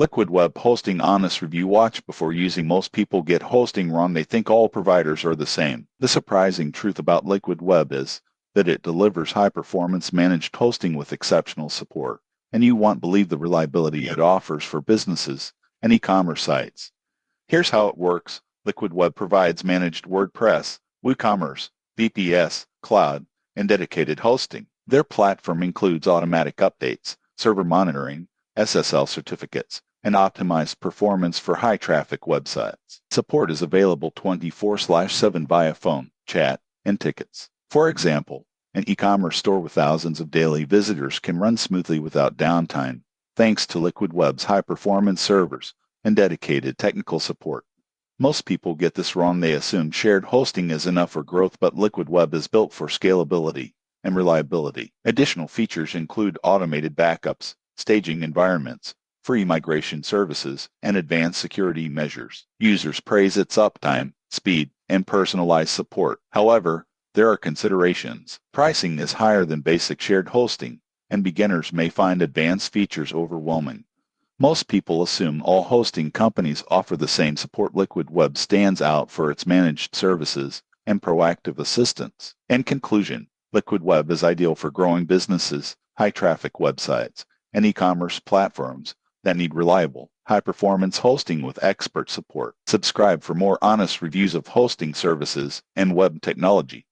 Liquid Web Hosting Honest Review. Watch before using. Most people get hosting wrong. They think all providers are the same. The surprising truth about Liquid Web is that it delivers high-performance managed hosting with exceptional support, and you won't believe the reliability it offers for businesses and e-commerce sites. Here's how it works. Liquid Web provides managed WordPress, WooCommerce, VPS, cloud, and dedicated hosting. Their platform includes automatic updates, server monitoring, SSL certificates, and optimized performance for high-traffic websites. Support is available 24/7 via phone, chat, and tickets. For example, an e-commerce store with thousands of daily visitors can run smoothly without downtime, thanks to Liquid Web's high-performance servers and dedicated technical support. Most people get this wrong. They assume shared hosting is enough for growth, but Liquid Web is built for scalability and reliability. Additional features include automated backups, staging environments, free migration services, and advanced security measures. Users praise its uptime, speed, and personalized support. However, there are considerations. Pricing is higher than basic shared hosting, and beginners may find advanced features overwhelming. Most people assume all hosting companies offer the same support. Liquid Web stands out for its managed services and proactive assistance. In conclusion, Liquid Web is ideal for growing businesses, high-traffic websites, and e-commerce platforms that need reliable, high-performance hosting with expert support. Subscribe for more honest reviews of hosting services and web technology.